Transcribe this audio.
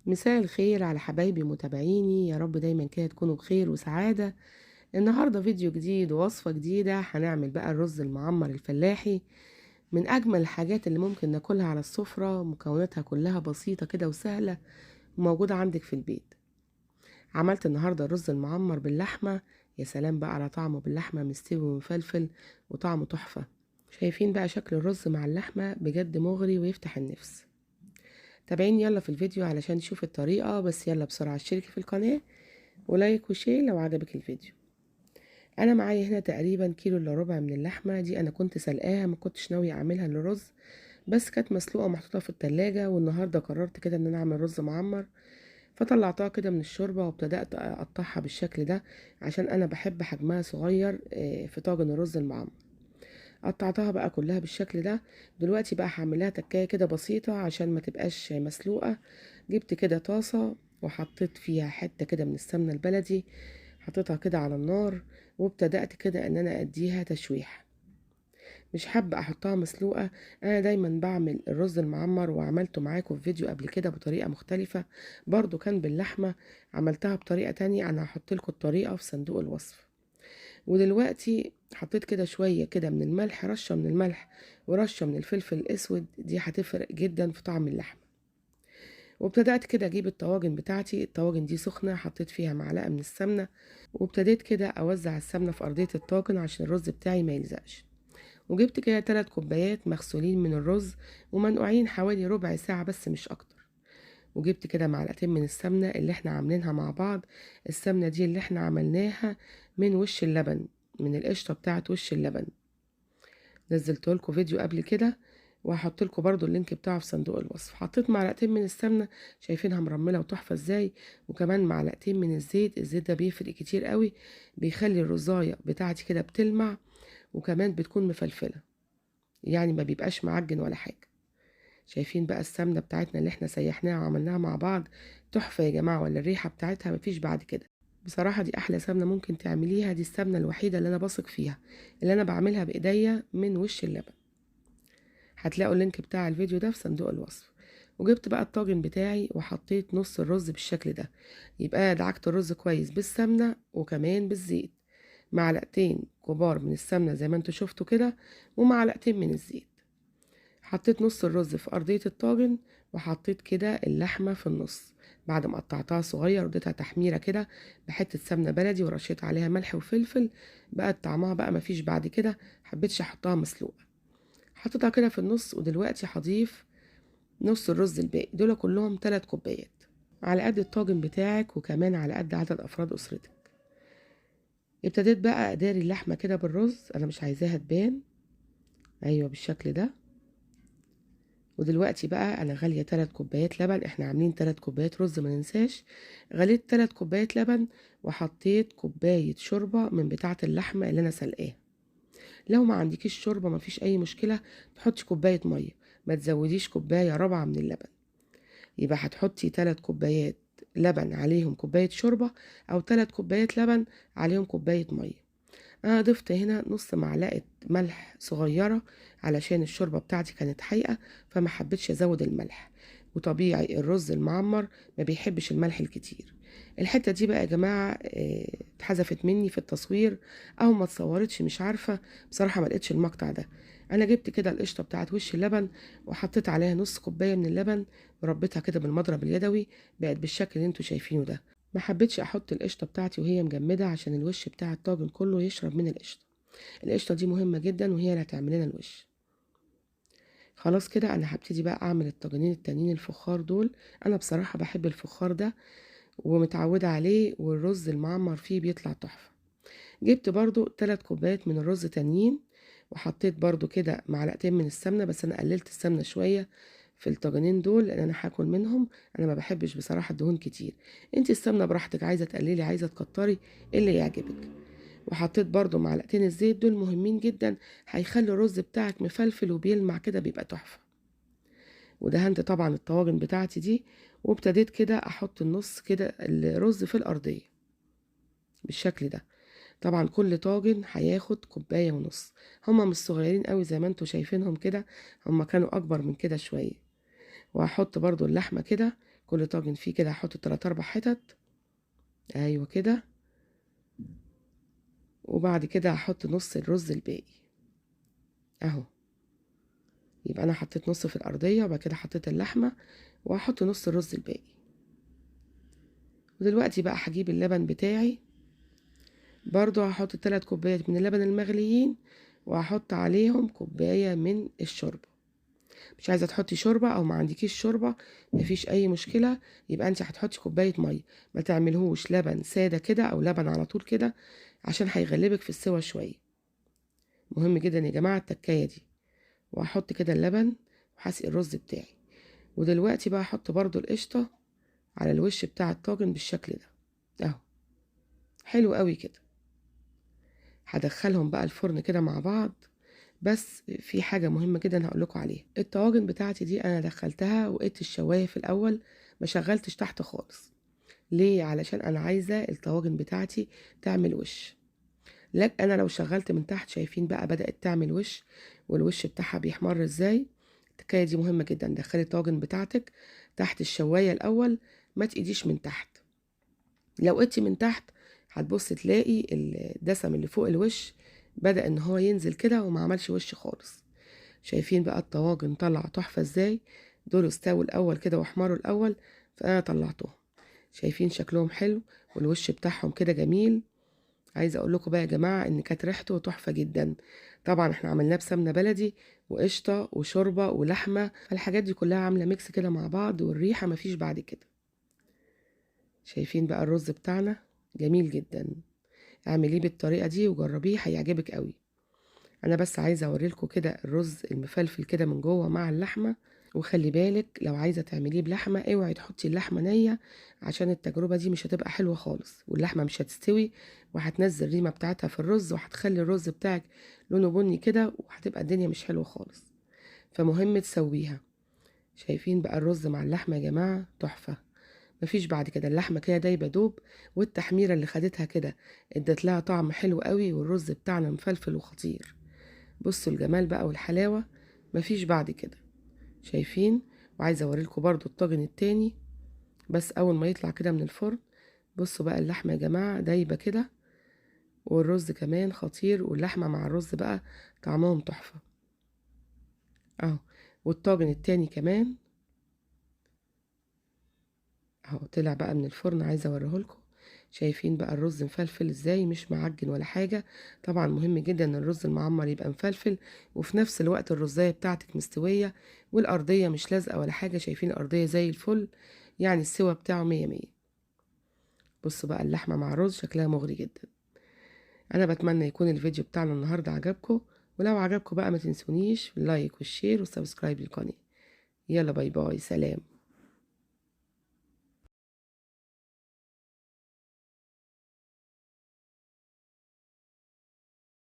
مساء الخير على حبايبي متابعيني، يا رب دايما كده تكونوا بخير وسعادة. النهاردة فيديو جديد ووصفة جديدة، هنعمل بقى الرز المعمر الفلاحي. من أجمل الحاجات اللي ممكن ناكلها على السفرة، مكوناتها كلها بسيطة كده وسهلة وموجودة عندك في البيت. عملت النهاردة الرز المعمر باللحمة. يا سلام بقى على طعمه باللحمة، مستوي ومفلفل وطعمه تحفة. شايفين بقى شكل الرز مع اللحمة بجد مغري ويفتح النفس. تابعيني يلا في الفيديو علشان تشوف الطريقة، بس يلا بسرعة اشتركي في القناة ولايك وشير لو عجبك الفيديو. انا معايا هنا تقريبا كيلو الا ربع من اللحمة دي، انا كنت سلقاها، ما كنتش ناوية اعملها للرز، بس كانت مسلوقة ومحطوطة في التلاجة، والنهاردة قررت كده ان انا اعمل رز معمر. فطلعتها كده من الشوربة وابتدأت اقطعها بالشكل ده عشان انا بحب حجمها صغير في طاجن الرز المعمر. قطعتها بقى كلها بالشكل ده. دلوقتي بقى هعملها تكاية كده بسيطة عشان ما تبقاش مسلوقة. جبت كده طاسة وحطيت فيها حتة كده من السمنة البلدي، حطيتها كده على النار، وابتدأت كده ان انا اديها تشويح. مش حابة احطها مسلوقة. انا دايما بعمل الرز المعمر وعملته معاكم في فيديو قبل كده بطريقة مختلفة، برضو كان باللحمة. عملتها بطريقة تانية، انا هحط لكم الطريقة في صندوق الوصف. ودلوقتي حطيت كده شوية كده من الملح، رشة من الملح ورشة من الفلفل الأسود، دي هتفرق جدا في طعم اللحمة. وابتدأت كده أجيب الطواجن بتاعتي، الطواجن دي سخنة، حطيت فيها معلقة من السمنة، وابتديت كده أوزع السمنة في أرضية الطاجن عشان الرز بتاعي ما يلزقش. وجبت كده 3 كوبايات مغسولين من الرز ومنقوعين حوالي ربع ساعة بس مش أكتر. وجبت كده معلقتين من السمنة اللي احنا عاملينها مع بعض. السمنة دي اللي احنا عملناها من وش اللبن، من القشطة بتاعت وش اللبن. نزلت لكم فيديو قبل كده، وهحط لكم برضو اللينك بتاعه في صندوق الوصف. حطيت معلقتين من السمنة، شايفينها مرملة وتحفة ازاي. وكمان معلقتين من الزيت، الزيت ده بيفرق كتير قوي، بيخلي الرزاية بتاعتي كده بتلمع، وكمان بتكون مفلفلة، يعني ما بيبقاش معجن ولا حاجة. شايفين بقى السمنة بتاعتنا اللي احنا سيحناها وعملناها مع بعض، تحفة يا جماعة، ولا الريحة بتاعتها مفيش بعد كده. بصراحة دي أحلى سمنة ممكن تعمليها، دي السمنة الوحيدة اللي أنا بثق فيها، اللي أنا بعملها بإيديا من وش اللبن. هتلاقوا اللينك بتاع الفيديو ده في صندوق الوصف. وجبت بقى الطاجن بتاعي وحطيت نص الرز بالشكل ده. يبقى دعكت الرز كويس بالسمنة وكمان بالزيت، معلقتين كبار من السمنة زي ما انتوا شفتوا كده، ومعلقتين من الزيت. حطيت نص الرز في أرضية الطاجن، وحطيت كده اللحمة في النص بعد ما قطعتها صغير، وديتها تحميرة كده بحتة سمنة بلدي، ورشيت عليها ملح وفلفل. بقى طعمها بقى مفيش بعد كده، حبيتش احطها مسلوقة. حطيتها كده في النص، ودلوقتي هضيف نص الرز الباقي، دول كلهم 3 كوبايات على قد الطاجن بتاعك، وكمان على قد عدد أفراد أسرتك. ابتديت بقى أداري اللحمة كده بالرز، أنا مش عايزاها تبان، أيوة بالشكل ده. ودلوقتي بقى انا غاليه 3 كوبايات لبن، احنا عاملين 3 كوبايات رز ما ننساش. غليت 3 كوبايات لبن، وحطيت كوبايه شوربه من بتاعه اللحمه اللي انا سلقاها. لو ما عندكيش شوربه مفيش اي مشكله، تحطي كوبايه ميه، ما تزوديش كوبايه رابعه من اللبن. يبقى هتحطي 3 كوبايات لبن عليهم كوبايه شوربه، او 3 كوبايات لبن عليهم كوبايه ميه. انا ضفت هنا نص معلقه ملح صغيره علشان الشوربه بتاعتي كانت حقيقه، فما حبيتش ازود الملح. وطبيعي الرز المعمر ما بيحبش الملح الكتير. الحته دي بقى يا جماعه اتحذفت مني في التصوير، او ما اتصورتش، مش عارفه بصراحه، ما لقيتش المقطع ده. انا جبت كده القشطه بتاعت وش اللبن، وحطيت عليها نص كوبايه من اللبن، وربيتها كده بالمضرب اليدوي، بقت بالشكل اللي انتوا شايفينه ده. ما حبيتش احط القشطه بتاعتي وهي مجمده عشان الوش بتاع الطاجن كله يشرب من القشطه. القشطه دي مهمه جدا، وهي اللي هتعمل لنا الوش. خلاص كده انا هبتدي بقى اعمل الطاجنين التانيين الفخار دول. انا بصراحه بحب الفخار ده ومتعوده عليه، والرز المعمر فيه بيطلع تحفه. جبت برضو 3 كوبايات من الرز تانيين، وحطيت برضو كده معلقتين من السمنه، بس انا قللت السمنه شويه في الطاجنين دول لان انا هاكل منهم. انا ما بحبش بصراحه الدهون كتير. انت السمنه براحتك، عايزه تقللي عايزه تكتري، اللي يعجبك. وحطيت برضو معلقتين الزيت، دول مهمين جدا، هيخلي الرز بتاعك مفلفل وبيلمع كده، بيبقى تحفه. ودهنت طبعا الطواجن بتاعتي دي، وابتديت كده احط النص كده الرز في الارضيه بالشكل ده. طبعا كل طاجن هياخد كوباية ونص، هما مش صغيرين قوي زي ما انتوا شايفينهم كده، هما كانوا اكبر من كده شوية. وهحط برضو اللحمة كده كل طاجن فيه كده هحط 3 4 حتت، ايوه كده. وبعد كده هحط نص الرز الباقي اهو. يبقى انا حطيت نص في الارضيه، وبعد كده حطيت اللحمه، وهحط نص الرز الباقي. ودلوقتي بقى هجيب اللبن بتاعي، برضو هحط 3 كوبايات من اللبن المغليين، وهحط عليهم كوبايه من الشوربه. مش عايزه تحطي شوربه او ما عندكيش شوربه، مفيش اي مشكله، يبقى انت هتحطي كوبايه ميه. ما تعملهوش لبن ساده كده او لبن على طول كده، عشان هيغلبك في السوا شويه. مهم جدا يا جماعه التكايه دي. وهحط كده اللبن وهسقي الرز بتاعي. ودلوقتي بقى هحط برضو القشطه على الوش بتاع الطاجن بالشكل ده اهو. حلو قوي كده. هدخلهم بقى الفرن كده مع بعض. بس في حاجة مهمة جدا هقولكوا عليها. الطواجن بتاعتي دي انا دخلتها وقيت الشواية في الاول، ما شغلتش تحت خالص. ليه؟ علشان انا عايزة الطواجن بتاعتي تعمل وش. لكن انا لو شغلت من تحت، شايفين بقى بدأت تعمل وش، والوش بتاعها بيحمر ازاي. التكاية دي مهمة جدا. دخلي الطواجن بتاعتك تحت الشواية الاول، ما تقيديش من تحت. لو قيتي من تحت هتبص تلاقي الدسم اللي فوق الوش بدأ ان هو ينزل كده وما عملش وش خالص. شايفين بقى الطواجن طلع تحفة ازاي. دول استووا الاول كده واحمروا الاول، فانا طلعتهم. شايفين شكلهم حلو والوش بتاعهم كده جميل. عايزه اقول لكم بقى يا جماعه ان كانت ريحته تحفه جدا. طبعا احنا عملناه بسمنه بلدي وقشطه وشوربه ولحمه، الحاجات دي كلها عامله ميكس كده مع بعض، والريحه مفيش بعد كده. شايفين بقى الرز بتاعنا جميل جدا. اعمليه بالطريقه دي وجربيه، هيعجبك قوي. انا بس عايزه اوريلكم كده الرز المفلفل كده من جوه مع اللحمه. وخلي بالك لو عايزه تعمليه بلحمه، اوعي تحطي اللحمه نيه، عشان التجربه دي مش هتبقى حلوه خالص، واللحمه مش هتستوي، وهتنزل الريمه بتاعتها في الرز، وهتخلي الرز بتاعك لونه بني كده، وهتبقى الدنيا مش حلوه خالص. فمهم تسويها. شايفين بقى الرز مع اللحمه يا جماعه تحفه. مفيش بعد كده، اللحمه كده دايبه دوب، والتحميره اللي خدتها كده ادت لها طعم حلو قوي، والرز بتاعنا مفلفل وخطير. بصوا الجمال بقى والحلاوه، مفيش بعد كده. شايفين؟ وعايزه اوريلكم برضو الطاجن التاني، بس اول ما يطلع كده من الفرن. بصوا بقى اللحمه يا جماعه دايبه كده، والرز كمان خطير، واللحمه مع الرز بقى طعمهم تحفه اهو. والطاجن التاني كمان اهو طلع بقى من الفرن، عايزه اوريهولكم. شايفين بقى الرز مفلفل ازاي، مش معجن ولا حاجه. طبعا مهم جدا ان الرز المعمر يبقى مفلفل، وفي نفس الوقت الرزايه بتاعتك مستويه، والارضيه مش لازقه ولا حاجه. شايفين الارضيه زي الفل، يعني السوا بتاعه مية مية. بصوا بقى اللحمه مع الرز شكلها مغري جدا. انا بتمنى يكون الفيديو بتاعنا النهارده عجبكم، ولو عجبكم بقى ما تنسونيش اللايك والشير والسبسكرايب للقناه. يلا باي باي، سلام.